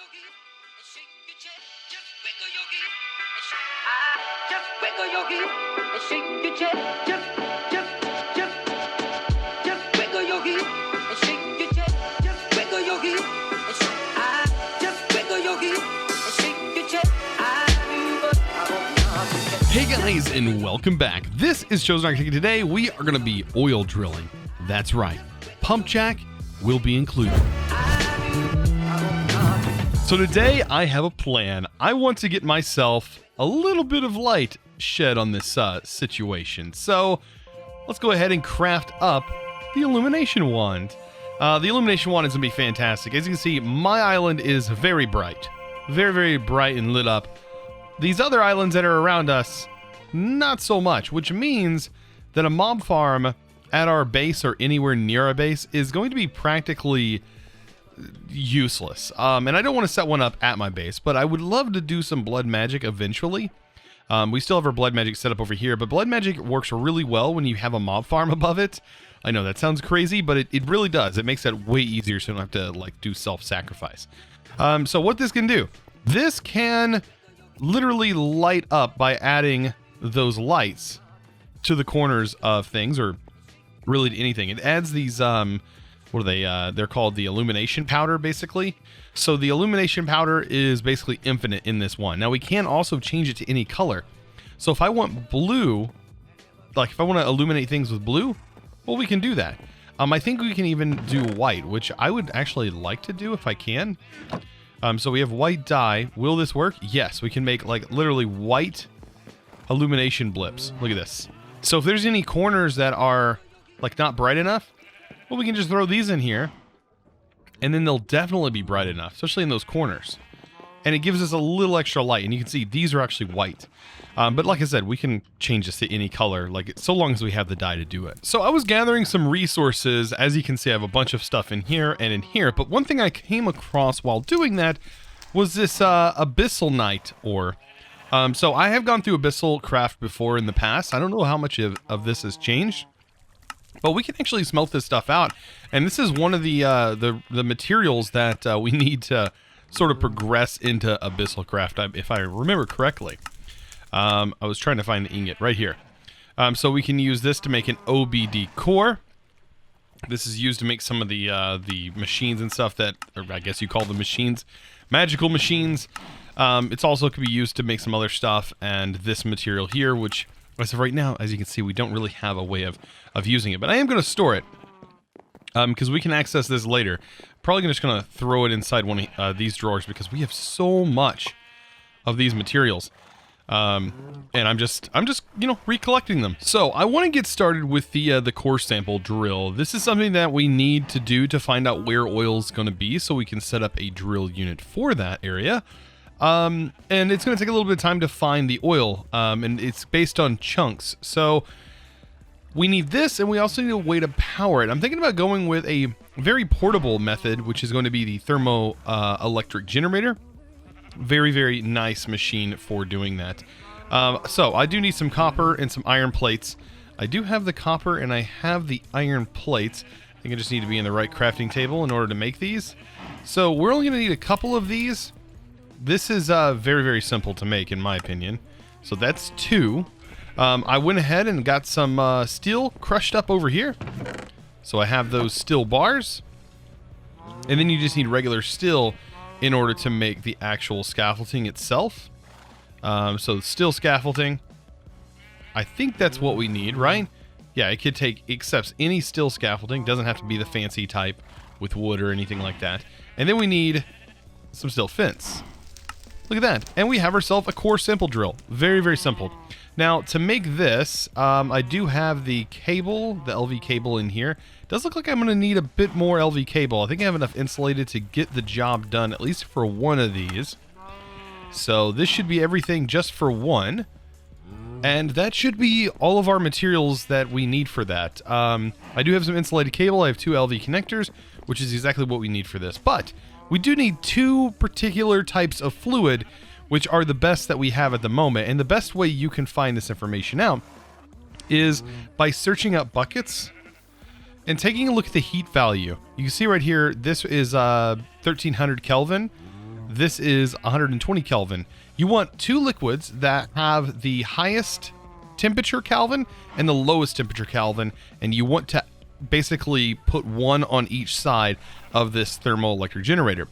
hip and shake your chest. Just wiggle your hip and shake. Just wiggle your hip and shake your chest. Just wiggle your hip and shake your chest. Just wiggle your hip and shake. Just wiggle your hip and shake your chest. Hey guys, and welcome back. This is Chosen Architect. Today we are going to be oil drilling. That's right. Pump jack will be included. So today I have a plan. I want to get myself a little bit of light shed on this situation. So let's go ahead and craft up the illumination wand. The illumination wand is going to be fantastic. As you can see, my island is very bright. Very, very bright and lit up. These other islands that are around us, not so much, which means that a mob farm at our base or anywhere near our base is going to be practically useless. And I don't want to set one up at my base, but I would love to do some blood magic eventually. We still have our blood magic set up over here, but blood magic works really well when you have a mob farm above it. I know that sounds crazy, but it really does. It makes that way easier so you don't have to like do self-sacrifice. So what this can do, this can literally light up by adding those lights to the corners of things, or really to anything. It adds these what are they? They're called the illumination powder, basically. So the illumination powder is basically infinite in this one. Now we can also change it to any color. So if I want blue, like if I want to illuminate things with blue, well, we can do that. I think we can even do white, which I would actually like to do if I can. So we have white dye. Will this work? Yes, we can make like literally white illumination blips. Look at this. So if there's any corners that are like not bright enough, well, we can just throw these in here and then they'll definitely be bright enough, especially in those corners. And it gives us a little extra light, and you can see these are actually white. But like I said, we can change this to any color, like so long as we have the dye to do it. So I was gathering some resources. As you can see, I have a bunch of stuff in here and in here. But one thing I came across while doing that was this abyssal night ore. So I have gone through abyssal craft before in the past. I don't know how much of this has changed, but we can actually smelt this stuff out. And this is one of the materials that we need to sort of progress into abyssal craft, if I remember correctly. I was trying to find the ingot right here. So we can use this to make an OBD core. This is used to make some of the machines and stuff that, or I guess you call them machines, magical machines. It's also could be used to make some other stuff, and this material here, which as of right now, as you can see, we don't really have a way of using it, but I am going to store it because we can access this later. Probably just going to throw it inside one of these drawers because we have so much of these materials. And I'm just you know, recollecting them. So I want to get started with the core sample drill. This is something that we need to do to find out where oil is going to be, so we can set up a drill unit for that area. And it's going to take a little bit of time to find the oil. And it's based on chunks. So we need this, and we also need a way to power it. I'm thinking about going with a very portable method, which is going to be the thermo electric generator. Very, very nice machine for doing that. So I do need some copper and some iron plates. I do have the copper and I have the iron plates. I think I just need to be in the right crafting table in order to make these. So we're only going to need a couple of these. This is very, very simple to make, in my opinion. So that's 2. I went ahead and got some steel crushed up over here. So I have those steel bars. And then you just need regular steel in order to make the actual scaffolding itself. So steel scaffolding, I think that's what we need, right? Yeah, it accepts any steel scaffolding. Doesn't have to be the fancy type with wood or anything like that. And then we need some steel fence. Look at that. And we have ourselves a core sample drill. Very, very simple. Now, to make this, I do have the cable, the LV cable in here. It does look like I'm going to need a bit more LV cable. I think I have enough insulated to get the job done, at least for one of these. So this should be everything just for one. And that should be all of our materials that we need for that. I do have some insulated cable. I have 2 LV connectors, which is exactly what we need for this. But we do need 2 particular types of fluid, which are the best that we have at the moment. And the best way you can find this information out is by searching up buckets and taking a look at the heat value. You can see right here, this is 1300 Kelvin. This is 120 Kelvin. You want 2 liquids that have the highest temperature Kelvin and the lowest temperature Kelvin, and you want to basically put one on each side of this thermoelectric generator.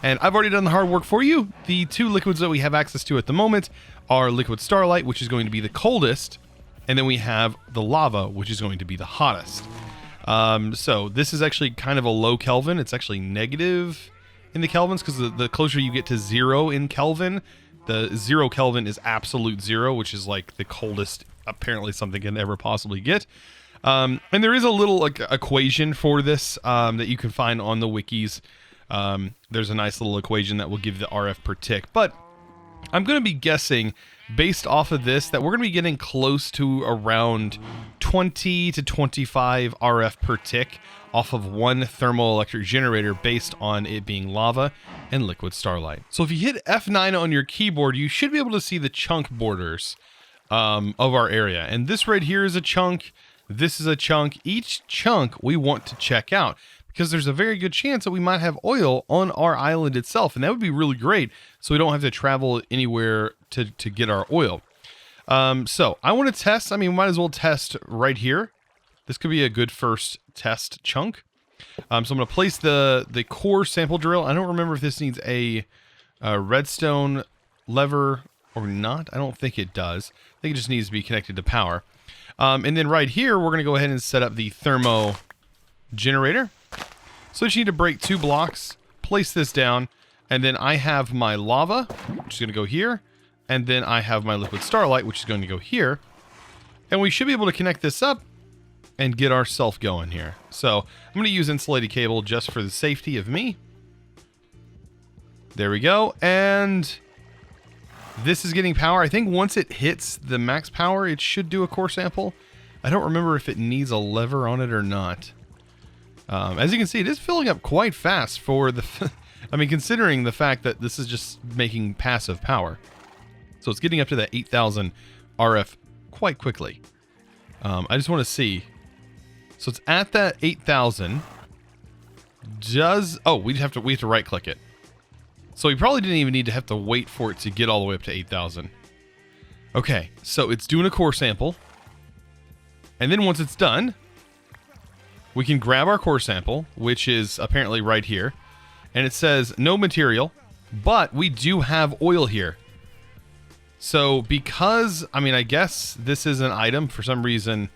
And I've already done the hard work for you. The 2 liquids that we have access to at the moment are liquid starlight, which is going to be the coldest, and then we have the lava, which is going to be the hottest. So this is actually kind of a low Kelvin. It's actually negative in the Kelvins, because the closer you get to 0 in Kelvin, the 0 Kelvin is absolute 0, which is like the coldest apparently something can ever possibly get. And there is a little equation for this that you can find on the wikis. There's a nice little equation that will give the RF per tick, but I'm going to be guessing based off of this that we're going to be getting close to around 20 to 25 RF per tick off of one thermoelectric generator based on it being lava and liquid starlight. So if you hit F9 on your keyboard, you should be able to see the chunk borders of our area. And this right here is a chunk. This is a chunk. Each chunk we want to check out, because there's a very good chance that we might have oil on our island itself, and that would be really great, so we don't have to travel anywhere to get our oil. So I want to test. I mean, we might as well test right here. This could be a good first test chunk. So I'm going to place the core sample drill. I don't remember if this needs a redstone lever or not. I don't think it does. I think it just needs to be connected to power. And then right here, we're going to go ahead and set up the thermo generator. So I just need to break 2 blocks, place this down, and then I have my lava, which is going to go here, and then I have my liquid starlight, which is going to go here. And we should be able to connect this up and get ourselves going here. So I'm going to use insulated cable just for the safety of me. There we go. And this is getting power. I think once it hits the max power, it should do a core sample. I don't remember if it needs a lever on it or not. As you can see, it is filling up quite fast for the... I mean, considering the fact that this is just making passive power. So it's getting up to that 8,000 RF quite quickly. I just want to see. So it's at that 8,000. Oh, we have to right click it. So we probably didn't even need to have to wait for it to get all the way up to 8,000. Okay, so it's doing a core sample. And then once it's done, we can grab our core sample, which is apparently right here. And it says no material, but we do have oil here. So because, I mean, I guess this is an item. For some reason,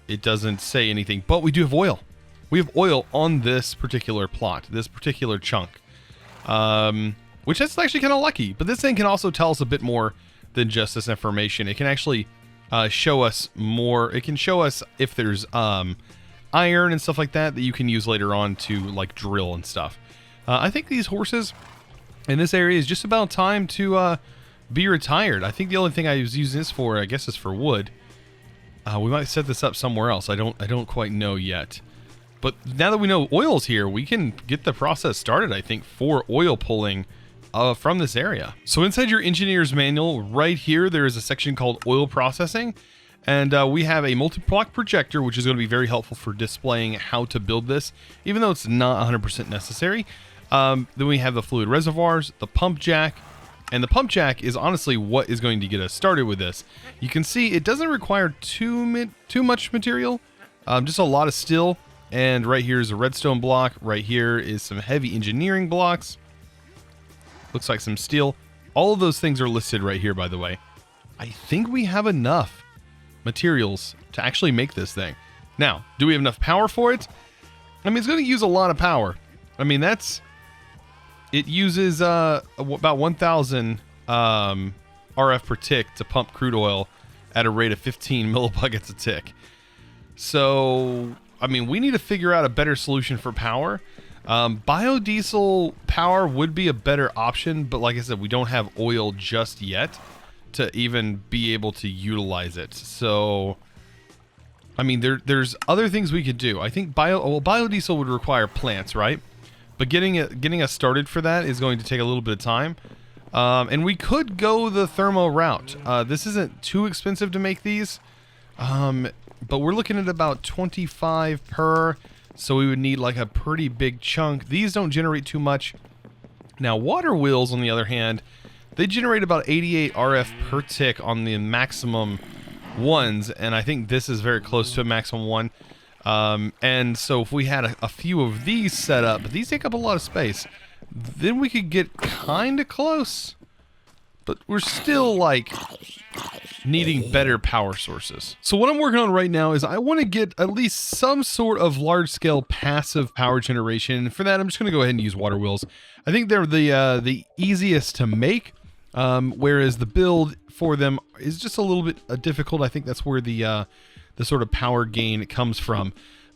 it doesn't say anything, but we do have oil. We have oil on this particular plot, this particular chunk. Which is actually kind of lucky. But this thing can also tell us a bit more than just this information. It can actually show us more. It can show us if there's iron and stuff like that you can use later on to like drill and stuff. I think these horses in this area is just about time to be retired. I think the only thing I was using this for, I guess, is for wood. We might set this up somewhere else. I don't quite know yet. But now that we know oil's here, we can get the process started, I think, for oil pulling from this area. So inside your engineer's manual, right here, there is a section called oil processing. And we have a multi-block projector, which is going to be very helpful for displaying how to build this, even though it's not 100% necessary. Then we have the fluid reservoirs, the pump jack, and the pump jack is honestly what is going to get us started with this. You can see it doesn't require too much material, just a lot of steel. And right here is a redstone block. Right here is some heavy engineering blocks. Looks like some steel. All of those things are listed right here, by the way. I think we have enough materials to actually make this thing. Now, do we have enough power for it? I mean, it's going to use a lot of power. I mean, it uses about 1,000 RF per tick to pump crude oil at a rate of 15 millibuckets a tick. So, I mean, we need to figure out a better solution for power. Biodiesel power would be a better option, but like I said, we don't have oil just yet to even be able to utilize it. So, I mean, there's other things we could do. I think biodiesel would require plants, right? But getting us started for that is going to take a little bit of time. And we could go the thermo route. This isn't too expensive to make these. But we're looking at about 25 per. So we would need like a pretty big chunk. These don't generate too much. Now, water wheels, on the other hand, they generate about 88 RF per tick on the maximum ones, and I think this is very close to a maximum one. And so if we had a few of these set up, but these take up a lot of space, then we could get kind of close. But we're still, like, needing better power sources. So what I'm working on right now is I want to get at least some sort of large-scale passive power generation. For that, I'm just going to go ahead and use water wheels. I think they're the easiest to make, whereas the build for them is just a little bit difficult. I think that's where the sort of power gain comes from.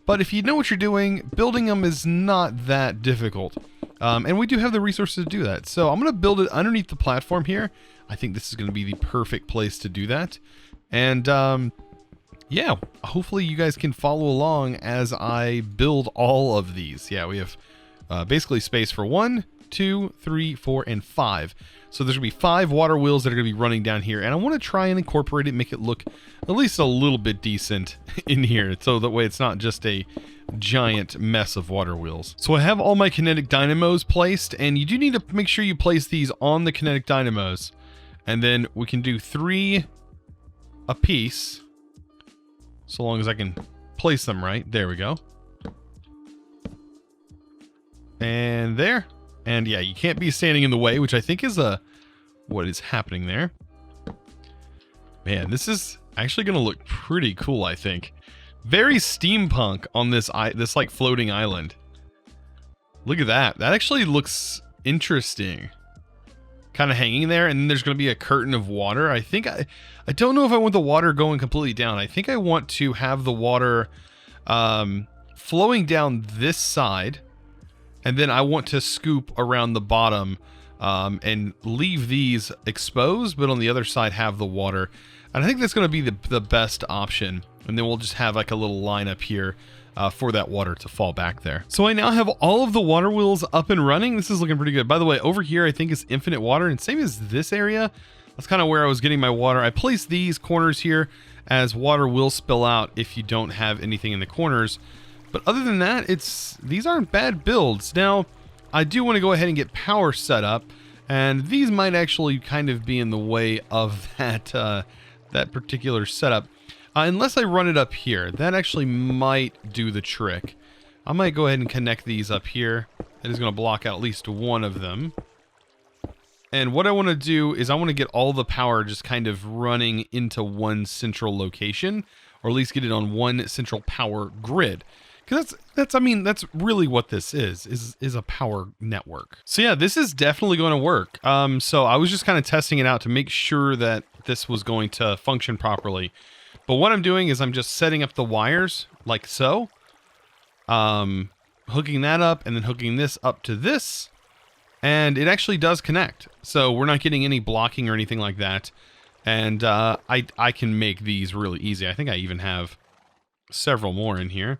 But if you know what you're doing, building them is not that difficult. And we do have the resources to do that. So I'm going to build it underneath the platform here. I think this is going to be the perfect place to do that. And yeah, hopefully you guys can follow along as I build all of these. Yeah, we have basically space for 1, 2, 3, 4, and 5. So there's going to be 5 water wheels that are going to be running down here. And I want to try and incorporate it, make it look at least a little bit decent in here. So that way it's not just a giant mess of water wheels. So I have all my kinetic dynamos placed, and you do need to make sure you place these on the kinetic dynamos. And then we can do 3 a piece, so long as I can place them right. There we go. And there. And yeah, you can't be standing in the way, which I think is what is happening there. Man, this is actually going to look pretty cool, I think. Very steampunk on this like floating island. Look at that. That actually looks interesting. Kind of hanging there, and then there's going to be a curtain of water. I think I don't know if I want the water going completely down. I think I want to have the water flowing down this side, and then I want to scoop around the bottom and leave these exposed, but on the other side have the water. And I think that's going to be the best option. And then we'll just have like a little line up here for that water to fall back there. So I now have all of the water wheels up and running. This is looking pretty good. By the way, over here, I think is infinite water, and same as this area. That's kind of where I was getting my water. I placed these corners here as water will spill out if you don't have anything in the corners. But other than that, these aren't bad builds. Now, I do want to go ahead and get power set up, and these might actually kind of be in the way of that particular setup. Unless I run it up here, that actually might do the trick. I might go ahead and connect these up here. That is going to block out at least one of them. And what I want to do is I want to get all the power just kind of running into one central location, or at least get it on one central power grid. Because that's really what this is a power network. So yeah, this is definitely going to work. So I was just kind of testing it out to make sure that this was going to function properly. But what I'm doing is I'm just setting up the wires like so, hooking that up and then hooking this up to this, and it actually does connect. So we're not getting any blocking or anything like that. And I can make these really easy. I think I even have several more in here.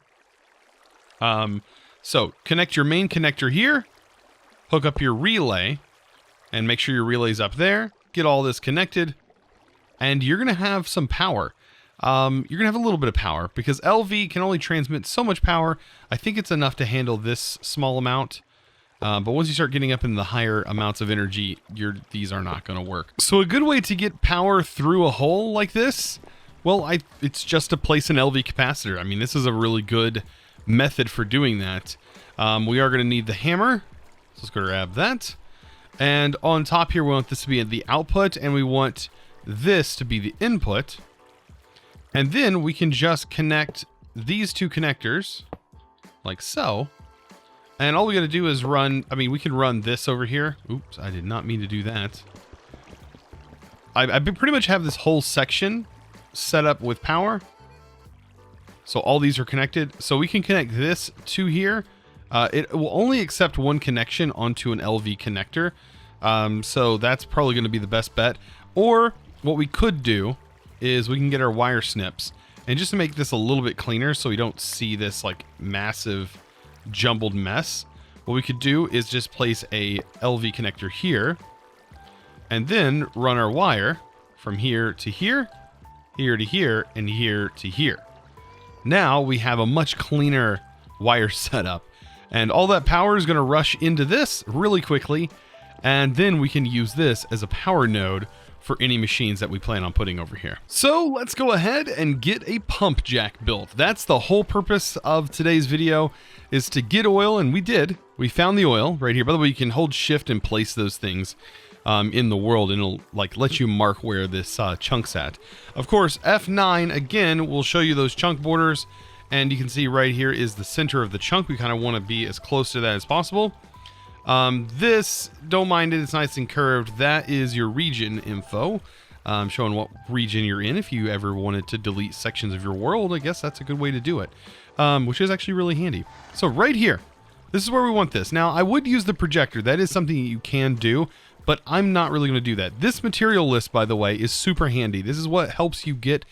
So connect your main connector here, hook up your relay, and make sure your relay's up there. Get all this connected, and you're going to have some power. You're going to have a little bit of power because LV can only transmit so much power. I think it's enough to handle this small amount. But once you start getting up in the higher amounts of energy, these are not going to work. So a good way to get power through a hole like this, well, it's just to place an LV capacitor. I mean, this is a really good method for doing that. We are going to need the hammer. So let's go grab that. And on top here, we want this to be the output, and we want this to be the input. And then we can just connect these two connectors like so. And all we got to do is we can run this over here. Oops, I did not mean to do that. I pretty much have this whole section set up with power. So all these are connected. So we can connect this to here. It will only accept one connection onto an LV connector. So that's probably going to be the best bet. Or what we could do is we can get our wire snips, and just to make this a little bit cleaner so we don't see this like massive jumbled mess, what we could do is just place a LV connector here, and then run our wire from here to here, here to here, and here to here. Now we have a much cleaner wire setup, and all that power is going to rush into this really quickly, And then we can use this as a power node for any machines that we plan on putting over here. So let's go ahead and get a pump jack built. That's the whole purpose of today's video, is to get oil, and we did. We found the oil right here. By the way, you can hold shift and place those things in the world, and it'll like let you mark where this chunk's at. Of course, F9 again will show you those chunk borders, and you can see right here is the center of the chunk. We kind of want to be as close to that as possible. This, don't mind it, it's nice and curved. That is your region info, showing what region you're in. If you ever wanted to delete sections of your world, I guess that's a good way to do it, which is actually really handy. So right here, this is where we want this. Now, I would use the projector. That is something you can do, but I'm not really going to do that. This material list, by the way, is super handy. This is what helps you get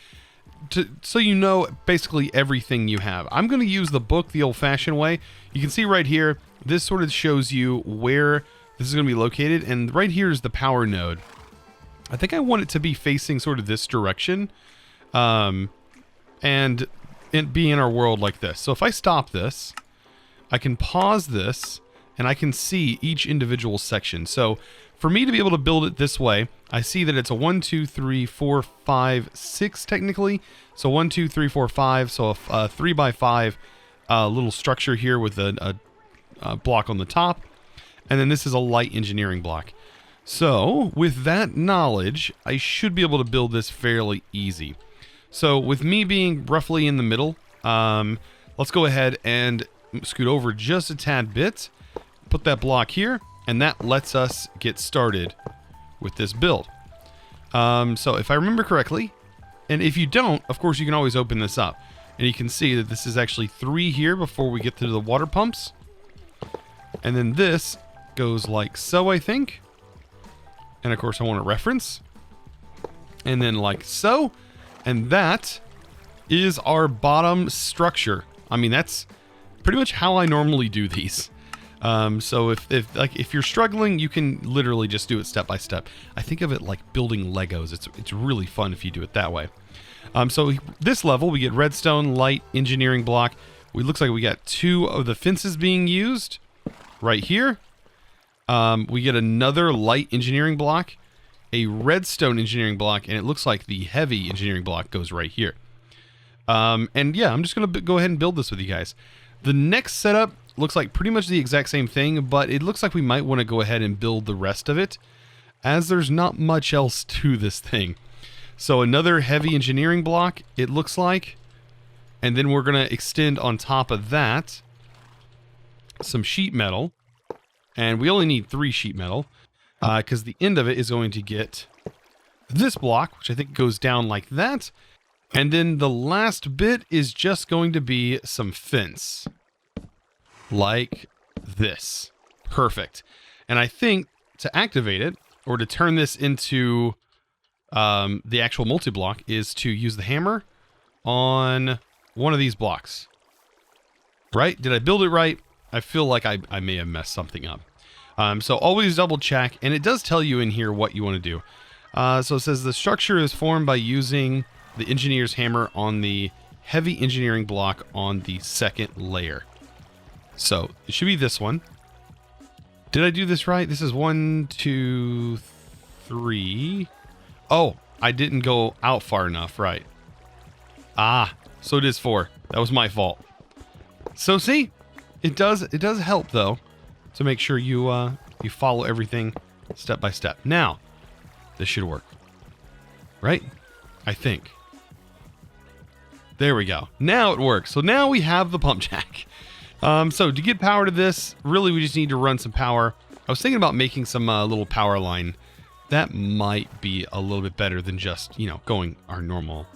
to, so you know basically everything you have. I'm going to use the book the old-fashioned way. You can see right here, this sort of shows you where this is going to be located, and right here is the power node. I think I want it to be facing sort of this direction, and be in our world like this. So if I stop this, I can pause this, and I can see each individual section. So for me to be able to build it this way, I see that it's a 1, 2, 3, 4, 5, 6 technically. So 1, 2, 3, 4, 5. So a 3 by 5 little structure here with a block on the top. And then this is a light engineering block. So with that knowledge, I should be able to build this fairly easy. So with me being roughly in the middle, let's go ahead and scoot over just a tad bit, put that block here, and that lets us get started with this build. So if I remember correctly, and if you don't, of course you can always open this up, and you can see that this is actually 3 here before we get to the water pumps. And then this goes like so, I think. And of course I want a reference. And then like so. And that is our bottom structure. I mean, that's pretty much how I normally do these. So if you're struggling, you can literally just do it step by step. I think of it like building Legos. It's really fun if you do it that way. So this level, we get redstone, light, engineering block. It looks like we got 2 of the fences being used right here. We get another light engineering block, a redstone engineering block, and it looks like the heavy engineering block goes right here. And yeah, I'm just going to go ahead and build this with you guys. The next setup looks like pretty much the exact same thing, but it looks like we might want to go ahead and build the rest of it, as there's not much else to this thing. So another heavy engineering block, it looks like, and then we're going to extend on top of that some sheet metal, and we only need 3 sheet metal, because the end of it is going to get this block, which I think goes down like that, and then the last bit is just going to be some fence. Like this. Perfect. And I think to activate it, or to turn this into the actual multi-block, is to use the hammer on one of these blocks. Right? Did I build it right? I feel like I may have messed something up. So always double check, and it does tell you in here what you want to do. So it says the structure is formed by using the engineer's hammer on the heavy engineering block on the second layer. So it should be this one. Did I do this right? This is 1, 2, 3. Oh, I didn't go out far enough, right? Ah, so it is 4. That was my fault. So see, it does help though to make sure you you follow everything step by step. Now, this should work, right? I think. There we go. Now it works. So now we have the pump jack. So to get power to this, really we just need to run some power. I was thinking about making some little power line. That might be a little bit better than just, going our normal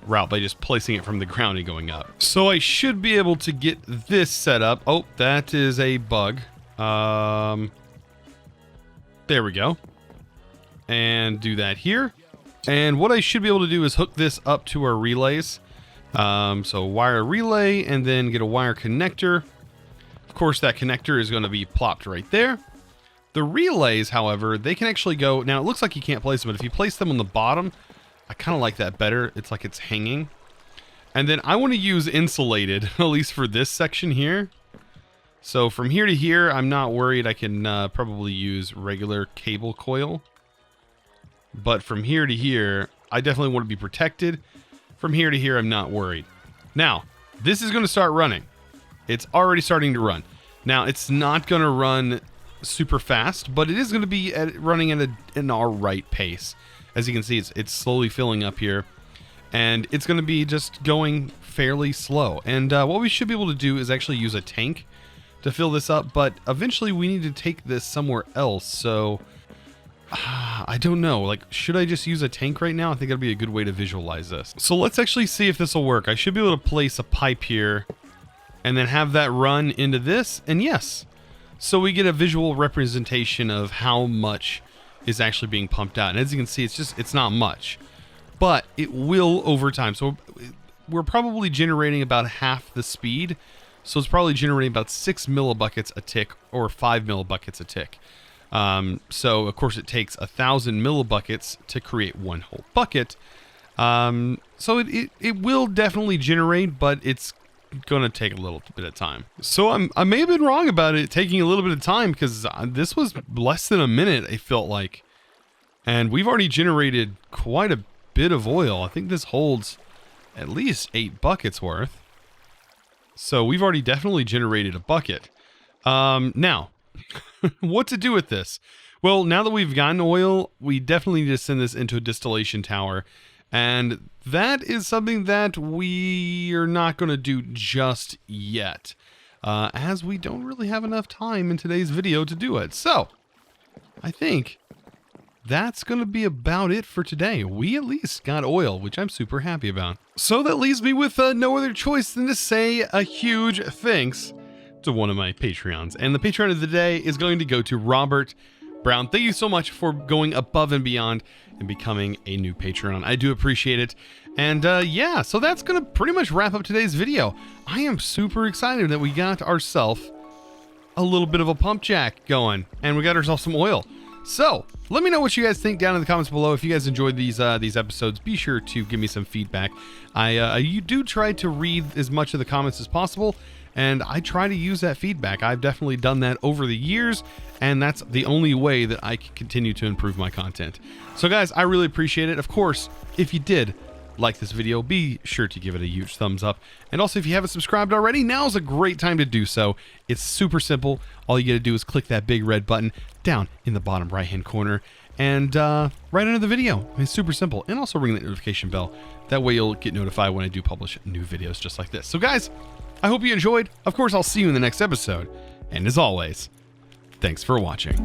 route by just placing it from the ground and going up. So I should be able to get this set up. Oh, that is a bug. There we go. And do that here. And what I should be able to do is hook this up to our relays. So wire relay, and then get a wire connector. Of course, that connector is going to be plopped right there. The relays, however, they can actually go... Now, it looks like you can't place them, but if you place them on the bottom, I kind of like that better. It's like it's hanging. And then I want to use insulated, at least for this section here. So from here to here, I'm not worried. I can probably use regular cable coil. But from here to here, I definitely want to be protected. From here to here, I'm not worried. Now, this is going to start running. It's already starting to run. Now, it's not going to run super fast, but it is going to be running at an alright pace. As you can see, it's slowly filling up here. And it's going to be just going fairly slow. And what we should be able to do is actually use a tank to fill this up. But eventually, we need to take this somewhere else. So, I don't know. Like, should I just use a tank right now? I think that'd be a good way to visualize this. So let's actually see if this will work. I should be able to place a pipe here and then have that run into this. And yes, so we get a visual representation of how much is actually being pumped out. And as you can see, it's not much, but it will over time. So we're probably generating about half the speed. So it's probably generating about 6 millibuckets a tick or 5 millibuckets a tick. So of course it takes 1,000 millibuckets to create one whole bucket. So it will definitely generate, but it's going to take a little bit of time. So I may have been wrong about it taking a little bit of time, because this was less than a minute, it felt like. And we've already generated quite a bit of oil. I think this holds at least 8 buckets worth. So we've already definitely generated a bucket. Now, what to do with this? Well, now that we've gotten oil, we definitely need to send this into a distillation tower. And that is something that we are not going to do just yet, as we don't really have enough time in today's video to do it. So, I think that's going to be about it for today. We at least got oil, which I'm super happy about. So that leaves me with no other choice than to say a huge thanks to one of my Patreons. And the Patreon of the day is going to go to Robert Brown. Thank you so much for going above and beyond and becoming a new Patreon. I do appreciate it. And yeah, so that's going to pretty much wrap up today's video. I am super excited that we got ourselves a little bit of a pump jack going, and we got ourselves some oil. So let me know what you guys think down in the comments below. If you guys enjoyed these episodes, be sure to give me some feedback. You do try to read as much of the comments as possible, and I try to use that feedback. I've definitely done that over the years, and that's the only way that I can continue to improve my content. So guys, I really appreciate it. Of course, if you did like this video, be sure to give it a huge thumbs up. And also, if you haven't subscribed already, now's a great time to do so. It's super simple. All you gotta do is click that big red button down in the bottom right hand corner and right under the video. It's super simple. And also ring that notification bell. That way you'll get notified when I do publish new videos just like this. So guys, I hope you enjoyed. Of course, I'll see you in the next episode. And as always, thanks for watching.